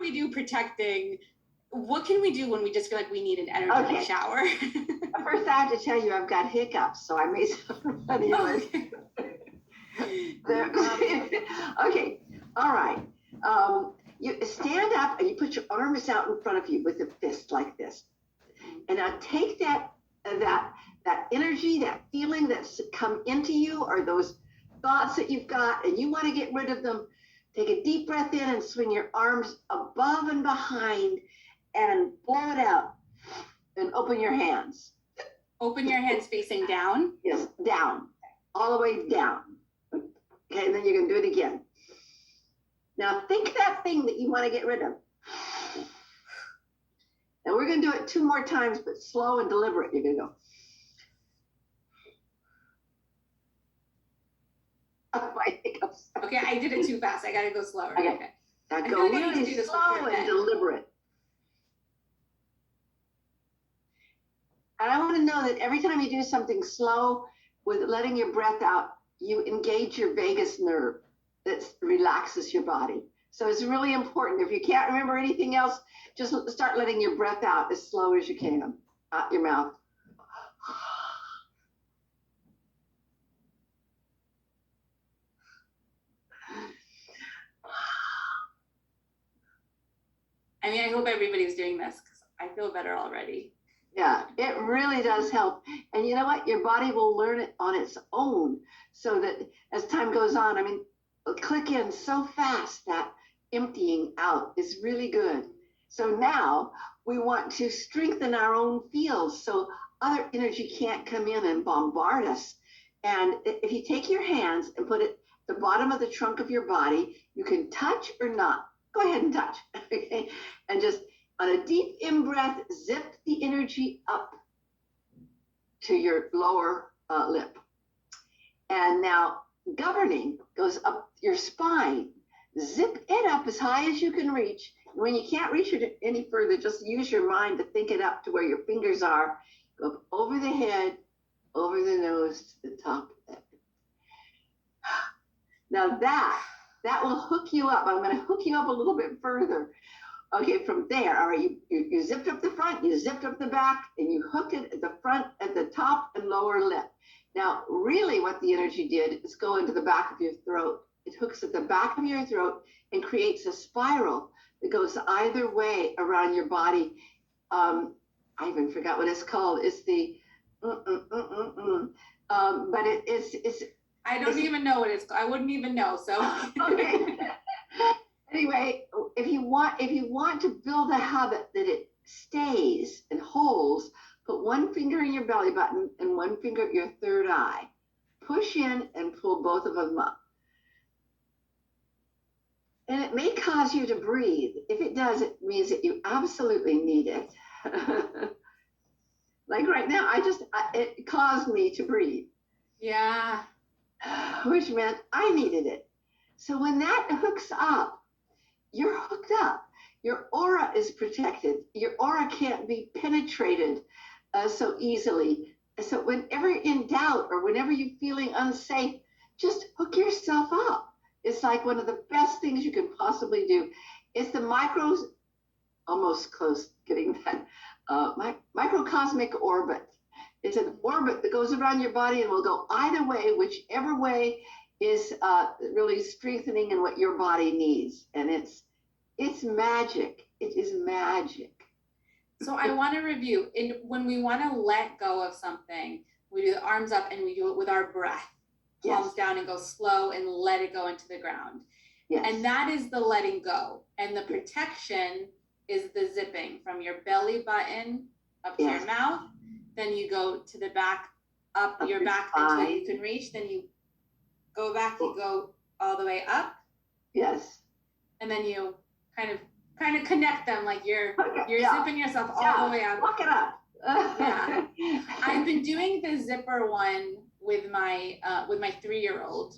we do protecting, what can we do when we just feel like we need an energetic shower? First, I have to tell you, I've got hiccups, so I may sound funny. Okay, all right. You stand up and you put your arms out in front of you with a fist like this. And now take that energy, that feeling that's come into you, or those thoughts that you've got, and you want to get rid of them. Take a deep breath in and swing your arms above and behind and blow it out and open your hands. Open your hands facing down? Yes, down, all the way down. Okay, and then you're going to do it again. Now think that thing that you want to get rid of. And we're going to do it 2 more times, but slow and deliberate. You're going to go. Oh, my hiccups. Okay, I did it too fast. I got to go slower. Okay. Now go really slow and deliberate. And I want to know that every time you do something slow with letting your breath out, you engage your vagus nerve that relaxes your body. So it's really important. If you can't remember anything else, just start letting your breath out as slow as you can, out your mouth. I mean, I hope everybody's doing this because I feel better already. Yeah, it really does help. And you know what? Your body will learn it on its own, so that as time goes on, I mean, it'll click in so fast that emptying out is really good. So now we want to strengthen our own fields so other energy can't come in and bombard us. And if you take your hands and put it at the bottom of the trunk of your body, you can touch or not. Go ahead and touch, okay? And just on a deep in-breath, zip the energy up to your lower lip. And now governing goes up your spine. Zip it up as high as you can reach. When you can't reach it any further, just use your mind to think it up to where your fingers are. Go up over the head, over the nose, to the top of that. Now that will hook you up. I'm going to hook you up a little bit further. Okay, from there, all right, you zipped up the front, you zipped up the back, and you hooked it at the front, at the top and lower lip. Now, really what the energy did is go into the back of your throat. It hooks at the back of your throat and creates a spiral that goes either way around your body. I even forgot what it's called. It's the, but it's. I don't even know what it's called. I wouldn't even know, so. Okay. Anyway, if you want to build a habit that it stays and holds, put one finger in your belly button and one finger at your third eye. Push in and pull both of them up. And it may cause you to breathe. If it does, it means that you absolutely need it. Like right now, it caused me to breathe. Yeah. Which meant I needed it. So when that hooks up, you're hooked up. Your aura is protected. Your aura can't be penetrated so easily. So whenever in doubt or whenever you're feeling unsafe, just hook yourself up. It's like one of the best things you can possibly do. It's the almost close getting that, microcosmic orbit. It's an orbit that goes around your body and will go either way, whichever way is really strengthening in what your body needs. And it's magic. It is magic. So I want to review. When we want to let go of something, we do the arms up and we do it with our breath. Palms down and go slow and let it go into the ground. Yes. And that is the letting go. And the protection is the zipping from your belly button up to your mouth. Then you go to the back, up your back until you can reach. Then you go back, you go all the way up. Yes. And then you kind of connect them like you're zipping yourself all the way up. Lock it up. Yeah. I've been doing the zipper one with my 3-year-old,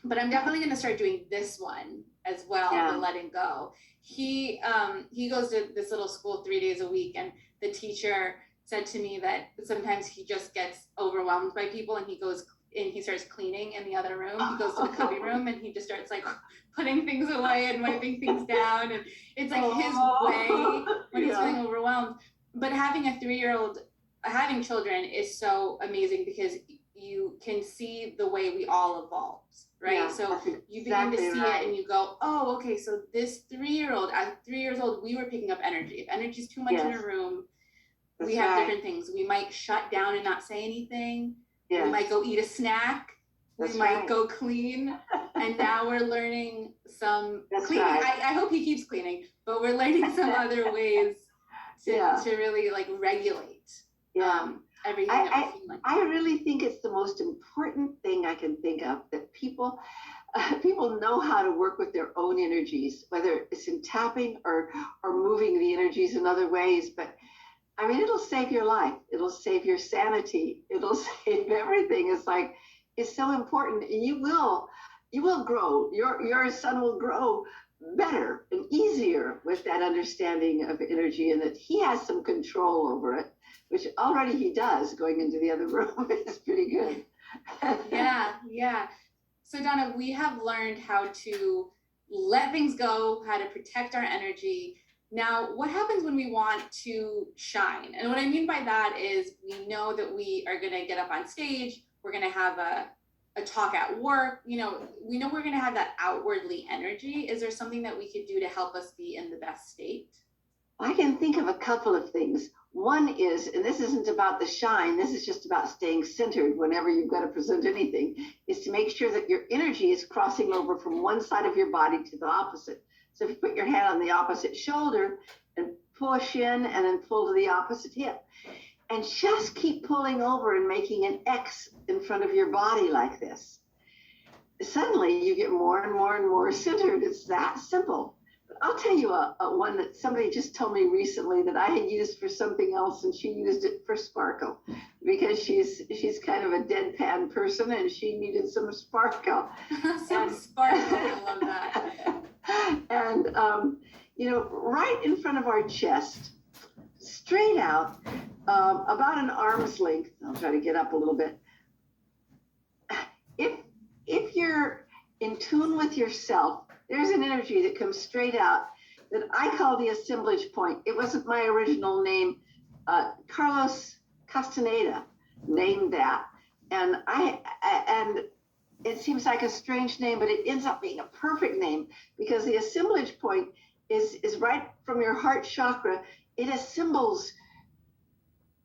but I'm definitely going to start doing this one as well, the letting go. He goes to this little school 3 days a week, and the teacher said to me that sometimes he just gets overwhelmed by people, and he goes and he starts cleaning in the other room. He goes to the cubby room and he just starts like putting things away and wiping things down. And it's like his way when he's feeling overwhelmed. But having a 3-year-old, having children is so amazing because you can see the way we all evolved, right? Yeah, so you begin to see it and you go, oh, okay, so this 3-year-old, at 3 years old, we were picking up energy. If energy is too much in a room, we have different things. We might shut down and not say anything. We might go eat a snack. We might go clean. And now we're learning some cleaning. I hope he keeps cleaning, but we're learning some other ways to really like regulate everything that we're feeling. I really think it's the most important thing I can think of, that people know how to work with their own energies, whether it's in tapping or moving the energies in other ways. But I mean, it'll save your life. It'll save your sanity. It'll save everything. It's so important, and you will grow. Your son will grow better and easier with that understanding of energy, and that he has some control over it, which already he does. Going into the other room is pretty good. Yeah. So Donna, we have learned how to let things go, how to protect our energy. Now, what happens when we want to shine? And what I mean by that is we know that we are going to get up on stage, we're going to have a talk at work, we know we're going to have that outwardly energy. Is there something that we could do to help us be in the best state? I can think of a couple of things. One is, and this isn't about the shine, this is just about staying centered whenever you've got to present anything, is to make sure that your energy is crossing over from one side of your body to the opposite. So if you put your hand on the opposite shoulder and push in and then pull to the opposite hip, and just keep pulling over and making an X in front of your body like this, suddenly you get more and more and more centered. It's that simple. But I'll tell you a one that somebody just told me recently that I had used for something else, and she used it for sparkle because she's kind of a deadpan person and she needed some sparkle. Sparkle, I love that. And, right in front of our chest, straight out, about an arm's length, I'll try to get up a little bit. If you're in tune with yourself, there's an energy that comes straight out that I call the assemblage point. It wasn't my original name. Carlos Castaneda named that. And and it seems like a strange name, but it ends up being a perfect name because the assemblage point is right from your heart chakra. It assembles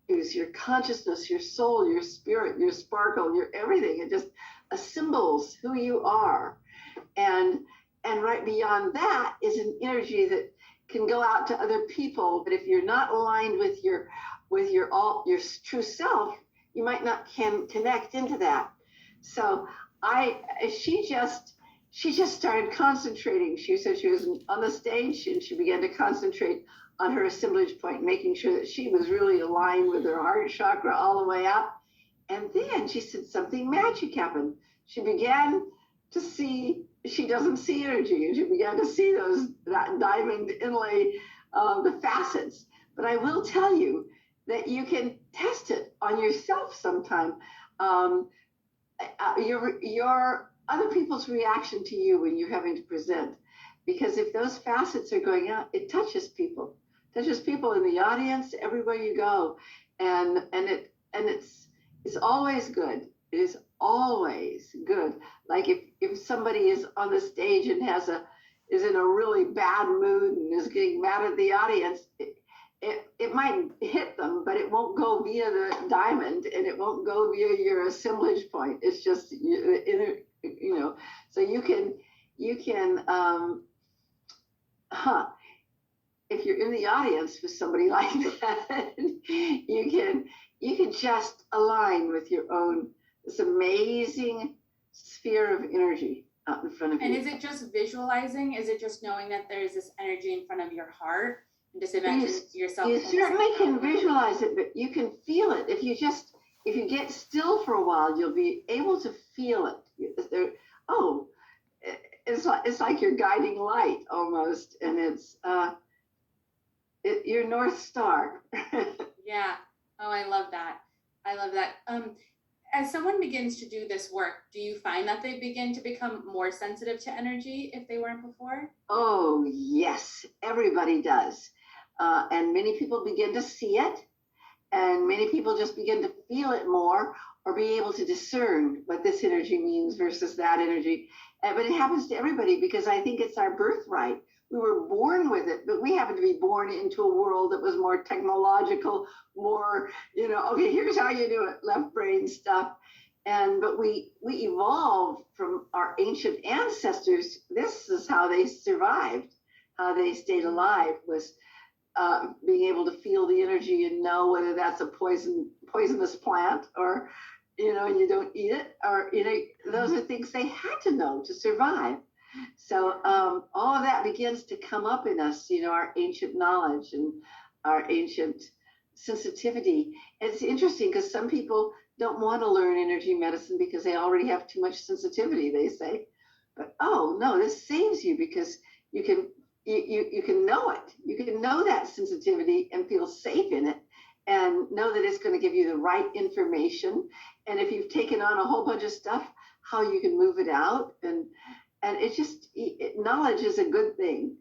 your consciousness, your soul, your spirit, your sparkle, your everything. It just assembles who you are. And right beyond that is an energy that can go out to other people. But if you're not aligned with your true self, you might not connect into that. So she just started concentrating. She said she was on the stage and she began to concentrate on her assemblage point, making sure that she was really aligned with her heart chakra all the way up. And then she said something magic happened. She began to see, she doesn't see energy, and she began to see that diamond inlay, the facets. But I will tell you that you can test it on yourself sometime. Your other people's reaction to you when you're having to present, because if those facets are going out, it touches people in the audience everywhere you go, and it's always good. It is always good. Like if somebody is on the stage and is in a really bad mood and is getting mad at the audience, it might hit them, but it won't go via the diamond and it won't go via your assemblage point. It's just, so you can, if you're in the audience with somebody like that, you can just align with your own, this amazing sphere of energy out in front of you. And is it just visualizing? Is it just knowing that there's this energy in front of your heart? And just imagine yourself. You certainly can visualize it, but you can feel it. If you get still for a while, you'll be able to feel it. It's like your guiding light almost, and it's your North Star. Yeah. Oh, I love that. as someone begins to do this work, do you find that they begin to become more sensitive to energy if they weren't before? Oh, yes, everybody does. And many people begin to see it, and many people just begin to feel it more or be able to discern what this energy means versus that energy. But it happens to everybody because I think it's our birthright. We were born with it, but we happen to be born into a world that was more technological, more, okay, here's how you do it, left brain stuff. But we evolved from our ancient ancestors. This is how they survived, how they stayed alive, was being able to feel the energy and know whether that's a poisonous plant, or you don't eat it, or those are things they had to know to survive. So all of that begins to come up in us, our ancient knowledge and our ancient sensitivity. It's interesting because some people don't want to learn energy medicine because they already have too much sensitivity, they say. But oh no, this saves you because you can you can know it. You can know that sensitivity and feel safe in it and know that it's going to give you the right information. And if you've taken on a whole bunch of stuff, how you can move it out. And it just, knowledge is a good thing.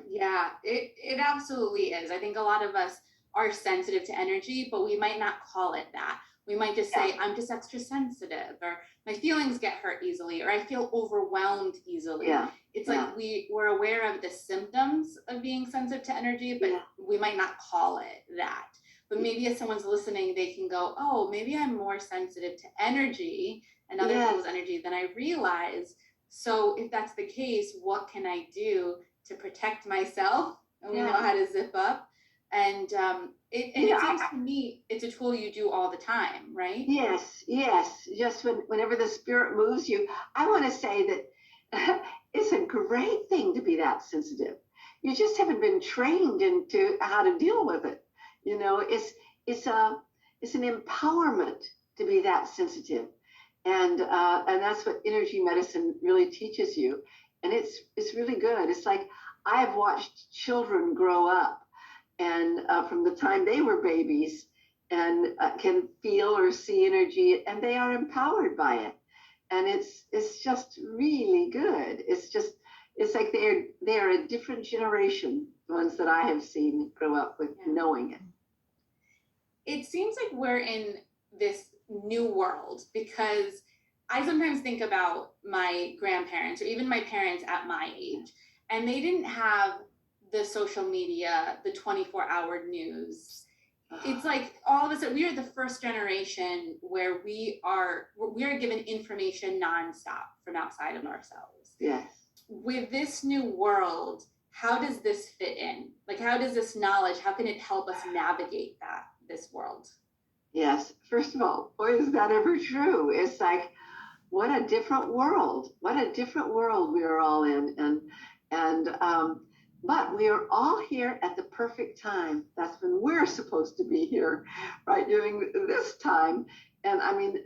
Yeah, it absolutely is. I think a lot of us are sensitive to energy, but we might not call it that. We might just say, I'm just extra sensitive, or my feelings get hurt easily, or I feel overwhelmed easily. Yeah. It's like we're aware of the symptoms of being sensitive to energy, but we might not call it that. But maybe if someone's listening, they can go, oh, maybe I'm more sensitive to energy and other people's energy than I realize. So if that's the case, what can I do to protect myself? And we know how to zip up. And it seems to me it's a tool you do all the time, right? Yes. Just whenever the spirit moves you, I want to say that it's a great thing to be that sensitive. You just haven't been trained into how to deal with it. It's an empowerment to be that sensitive, and that's what energy medicine really teaches you, and it's really good. It's like I've watched children grow up, and from the time they were babies, and can feel or see energy, and they are empowered by it, and it's just really good. It's like they're a different generation, the ones that I have seen grow up with knowing it. It seems like we're in this new world because I sometimes think about my grandparents or even my parents at my age, and they didn't have the social media, the 24-hour news. It's like all of a sudden we are the first generation where we are given information nonstop from outside of ourselves. Yes. With this new world, how does this fit in? Like, how does this knowledge, how can it help us navigate this world? Yes. First of all, boy, is that ever true. It's like, what a different world. What a different world we are all in. But we are all here at the perfect time. That's when we're supposed to be here, right? During this time. And I mean,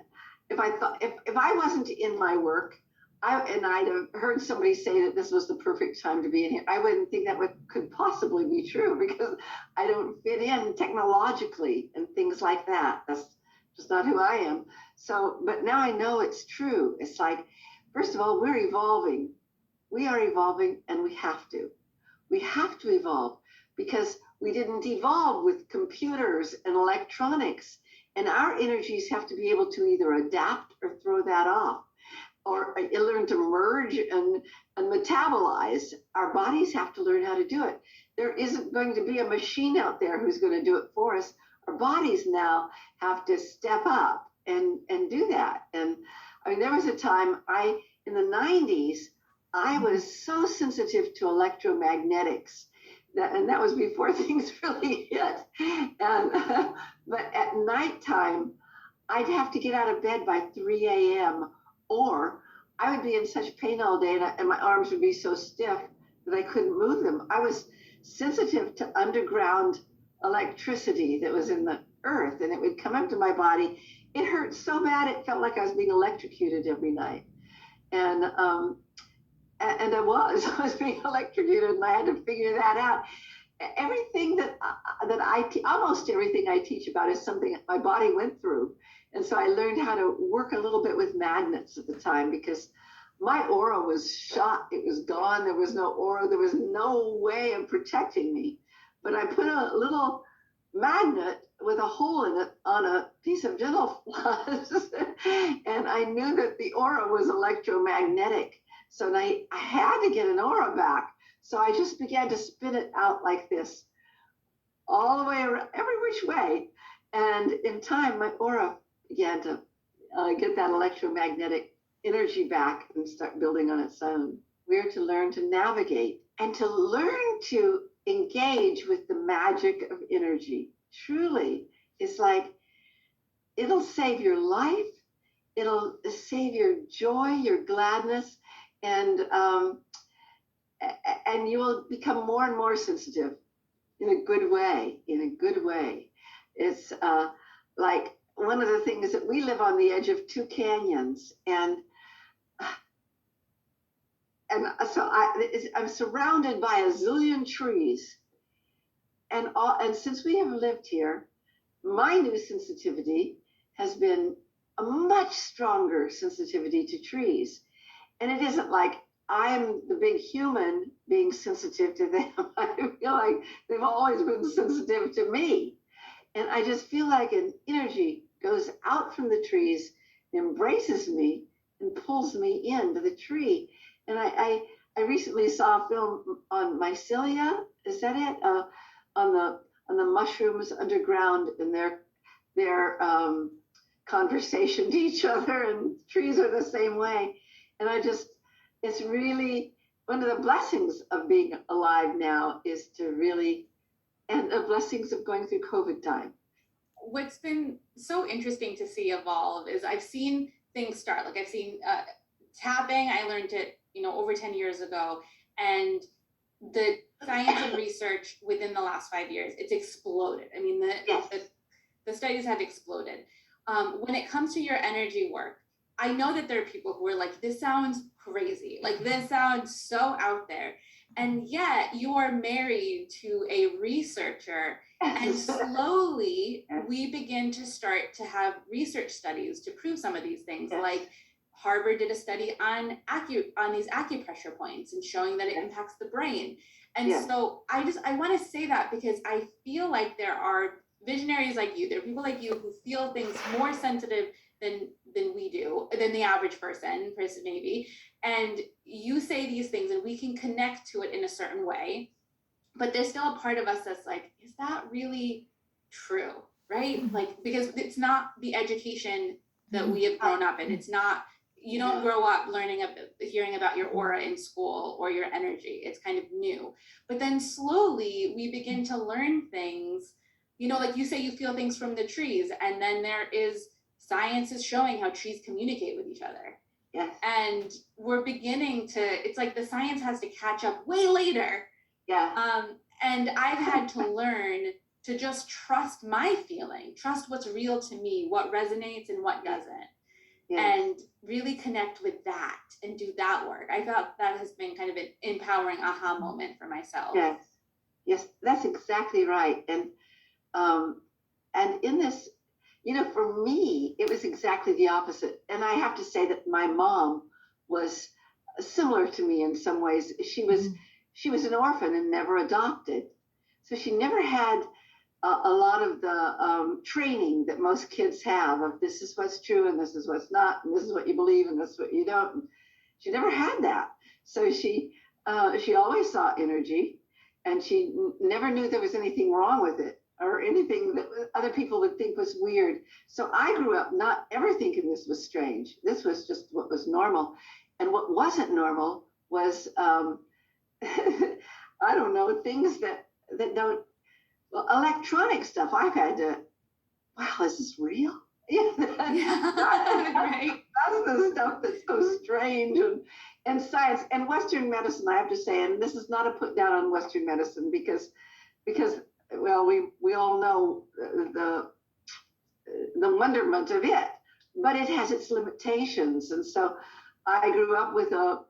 if I wasn't in my work, I'd have heard somebody say that this was the perfect time to be in here, I wouldn't think that could possibly be true because I don't fit in technologically and things like that. That's just not who I am. So, but now I know it's true. It's like, first of all, we're evolving. We are evolving, and we have to. We have to evolve because we didn't evolve with computers and electronics, and our energies have to be able to either adapt or throw that off, or learn to merge and metabolize. Our bodies have to learn how to do it. There isn't going to be a machine out there who's going to do it for us. Our bodies now have to step up and do that. And I mean, there was a time in the 90s, I was so sensitive to electromagnetics, and that was before things really hit. But at nighttime, I'd have to get out of bed by 3 a.m. or I would be in such pain all day, and my arms would be so stiff that I couldn't move them. I was sensitive to underground electricity that was in the earth, and it would come up to my body. It hurt so bad, it felt like I was being electrocuted every night. And I was being electrocuted, and I had to figure that out. Everything almost everything I teach about is something my body went through. And so I learned how to work a little bit with magnets at the time because my aura was shot. It was gone. There was no aura. There was no way of protecting me. But I put a little magnet with a hole in it on a piece of dental floss. And I knew that the aura was electromagnetic. So I had to get an aura back. So I just began to spin it out like this, all the way around, every which way. And in time, my aura began to get that electromagnetic energy back and start building on its own. We're to learn to navigate and to learn to engage with the magic of energy. Truly, it's like it'll save your life, it'll save your joy, your gladness, and you will become more and more sensitive in a good way. In a good way, it's like one of the things that we live on the edge of two canyons, and so I'm surrounded by a zillion trees, and since we have lived here, my new sensitivity has been a much stronger sensitivity to trees, and it isn't like I'm the big human being sensitive to them. I feel like they've always been sensitive to me, and I just feel like an energy goes out from the trees, embraces me, and pulls me into the tree. And I recently saw a film on mycelia. Is that it? On the mushrooms underground and their conversation to each other, and trees are the same way. And it's really one of the blessings of being alive now is to really, and the blessings of going through COVID time. What's been so interesting to see evolve is I've seen things start. Like I've seen tapping. I learned it, over 10 years ago, and the science and research within the last 5 years, it's exploded. I mean, the studies have exploded. When it comes to your energy work, I know that there are people who are like, this sounds crazy. Like, this sounds so out there. And yet you are married to a researcher, and slowly we begin to start to have research studies to prove some of these things. Like Harvard did a study on these acupressure points and showing that it impacts the brain. And so I want to say that because I feel like there are visionaries like you. There are people like you who feel things more sensitive than we do, than the average person maybe. And you say these things and we can connect to it in a certain way, but there's still a part of us that's like, is that really true? Right? Like, because it's not the education that we have grown up in. It's not, you don't grow up hearing about your aura in school or your energy. It's kind of new. But then slowly we begin to learn things, like you say, you feel things from the trees, and then there is science is showing how trees communicate with each other. Yes. And we're beginning to, it's like the science has to catch up way later. Yeah. And I've had to learn to just trust my feeling, trust what's real to me, what resonates and what doesn't. Yes. And really connect with that and do that work. I felt that has been kind of an empowering aha moment for myself. Yes. Yes, that's exactly right. And in this, for me, it was exactly the opposite. And I have to say that my mom was similar to me in some ways. She was an orphan and never adopted. So she never had a lot of the training that most kids have of this is what's true and this is what's not, and this is what you believe and this is what you don't. She never had that. So she always saw energy, and she never knew there was anything wrong with it or anything that other people would think was weird. So I grew up not ever thinking this was strange. This was just what was normal. And what wasn't normal was, I don't know, things that don't, well, electronic stuff. I've had to, wow, is this real? Yeah, right. That's the stuff that's so strange. And science and Western medicine, I have to say, and this is not a put down on Western medicine because well, we all know the wonderment of it, but it has its limitations. And so I grew up with a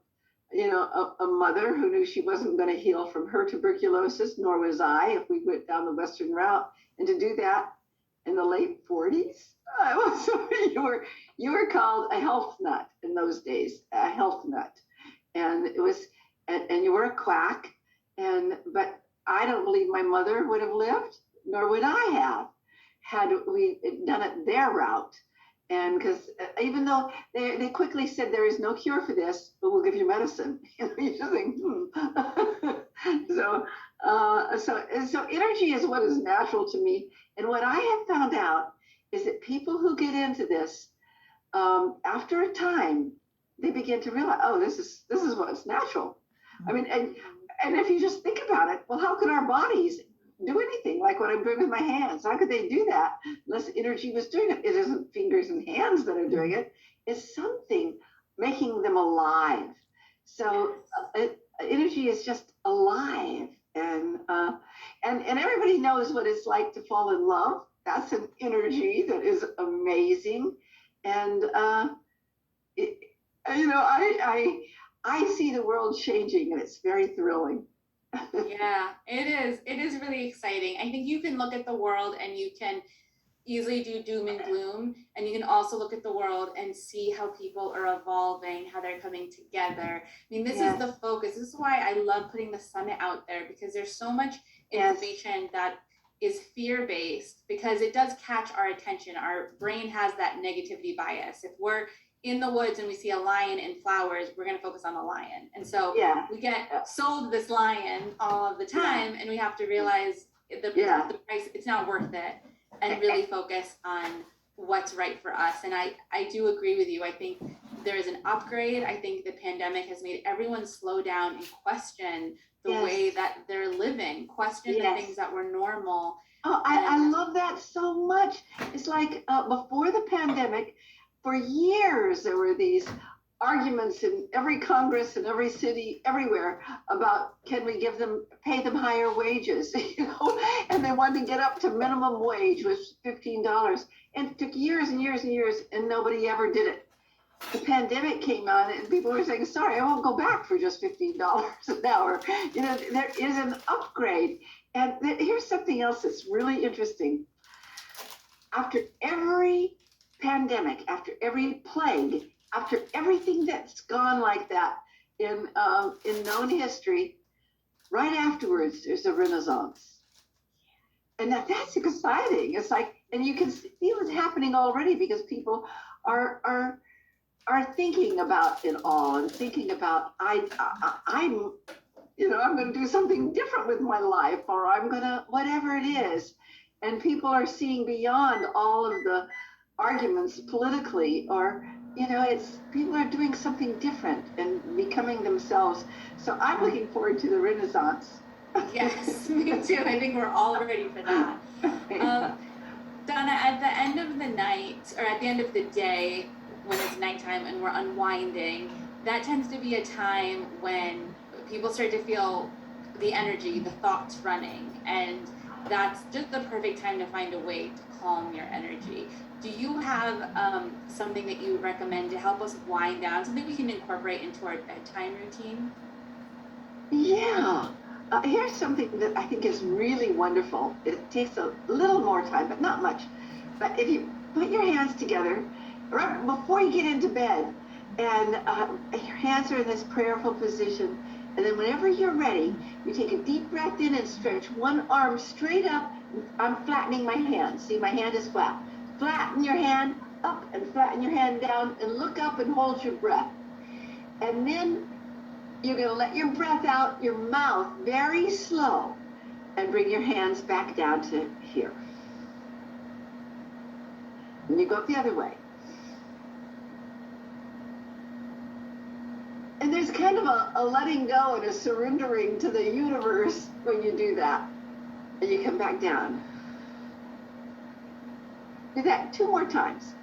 mother who knew she wasn't going to heal from her tuberculosis, nor was I if we went down the Western route. And to do that, in the late 40s. I was, you were called a health nut in those days, a health nut, and it was, and you were a quack, but I don't believe my mother would have lived, nor would I have, had we done it their route. And because even though they quickly said there is no cure for this, but we'll give you medicine, you just think, so energy is what is natural to me. And what I have found out is that people who get into this, after a time, they begin to realize, oh, this is what's natural. I mean, and if you just think about it, well, how could our bodies do anything like what I'm doing with my hands? How could they do that unless energy was doing it? It isn't fingers and hands that are doing it. It's something making them alive. So energy is just alive, and everybody knows what it's like to fall in love. That's an energy that is amazing, and I see the world changing, and it's very thrilling. Yeah, it is. It is really exciting. I think you can look at the world and you can easily do doom and gloom, and you can also look at the world and see how people are evolving, how they're coming together. I mean, this is the focus. This is why I love putting the summit out there, because there's so much information that is fear-based, because it does catch our attention. Our brain has that negativity bias. If we're in the woods and we see a lion and flowers, we're going to focus on the lion. And so we get sold this lion all of the time, and we have to realize the price, it's not worth it, and really focus on what's right for us. And I do agree with you. I think there is an upgrade. I think the pandemic has made everyone slow down and question the way that they're living, question the things that were normal. Oh, I love that so much. It's like before the pandemic, for years, there were these arguments in every Congress in every city, everywhere, about can we pay them higher wages, and they wanted to get up to minimum wage, which was $15. And it took years and years and years, and nobody ever did it. The pandemic came on, and people were saying, sorry, I won't go back for just $15 an hour. There is an upgrade. And here's something else that's really interesting. After every pandemic, after every plague, after everything that's gone like that in known history, right afterwards there's a renaissance, and that's exciting. It's like, and you can feel it happening already, because people are thinking about it all, and thinking about I'm going to do something different with my life, or I'm going to whatever it is, and people are seeing beyond all of the arguments politically, or it's people are doing something different and becoming themselves. So I'm looking forward to the renaissance. Yes, me too. I think we're all ready for that. Donna, at the end of the night, or at the end of the day, when it's nighttime and we're unwinding, that tends to be a time when people start to feel the energy, the thoughts running, and that's just the perfect time to find a way to calm your energy. Do you have something that you would recommend to help us wind down, something we can incorporate into our bedtime routine? Yeah. Here's something that I think is really wonderful. It takes a little more time, but not much. But if you put your hands together right before you get into bed, and your hands are in this prayerful position, and then whenever you're ready, you take a deep breath in and stretch one arm straight up. I'm flattening my hand. See, my hand is flat. Flatten your hand up and flatten your hand down, and look up and hold your breath. And then you're going to let your breath out your mouth very slow, and bring your hands back down to here. And you go up the other way. And there's kind of a letting go and a surrendering to the universe when you do that. And you come back down. Do that 2 more times.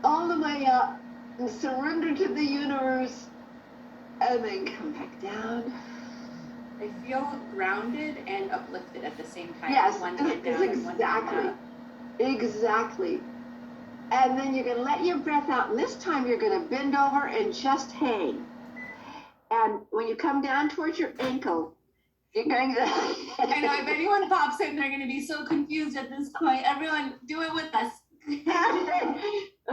All the way up, and surrender to the universe, and then come back down. I feel grounded and uplifted at the same time. Yes, one hand down and one hand up. Exactly. And then you're going to let your breath out, and this time you're going to bend over and just hang. And when you come down towards your ankle, You're going to. I know if anyone pops in, they're going to be so confused at this point. Everyone, do it with us.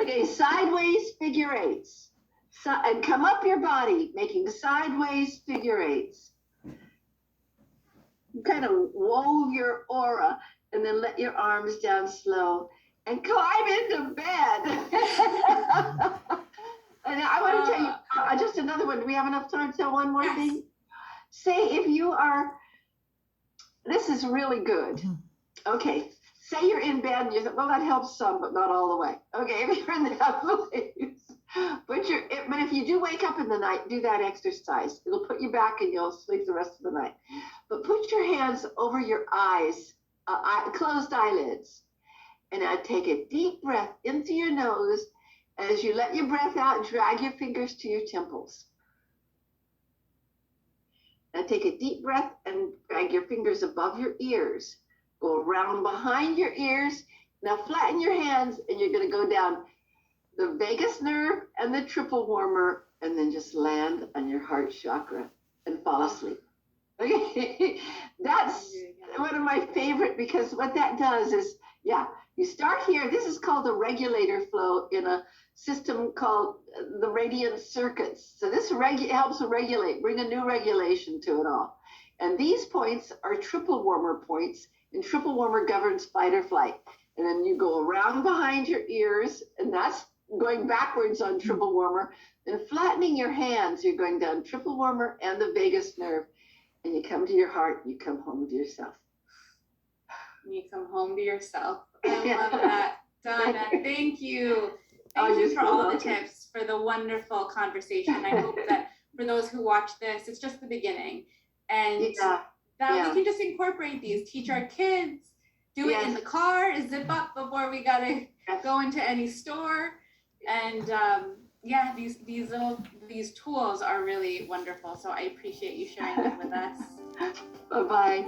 Okay, sideways figure eights. And come up your body, making sideways figure eights. Kind of wove your aura, and then let your arms down slow and climb into bed. And I want to tell you just another one. Do we have enough time to tell one more thing? Say if you are, this is really good. Okay, say you're in bed and you think, well, that helps some, but not all the way. Okay, if you're in that place, but if you do wake up in the night, do that exercise. It'll put you back and you'll sleep the rest of the night. But put your hands over your eyes, closed eyelids, and take a deep breath into your nose. As you let your breath out, drag your fingers to your temples. Now take a deep breath and drag your fingers above your ears. Go around behind your ears. Now flatten your hands, and you're going to go down the vagus nerve and the triple warmer, and then just land on your heart chakra and fall asleep. Okay, that's one of my favorite, because what that does is, you start here. This is called the regulator flow in a system called the radiant circuits. So this helps regulate, bring a new regulation to it all. And these points are triple warmer points, and triple warmer governs fight or flight. And then you go around behind your ears, and that's going backwards on triple warmer. Then flattening your hands, you're going down triple warmer and the vagus nerve. And you come to your heart, you come home to yourself. You come home to yourself. I love that. Donna, thank you. Thank you for all the tips, for the wonderful conversation. I hope that for those who watch this, it's just the beginning. And we can just incorporate these, teach our kids, do it in the car, zip up before we got to go into any store. And these tools are really wonderful. So I appreciate you sharing them with us. Bye-bye.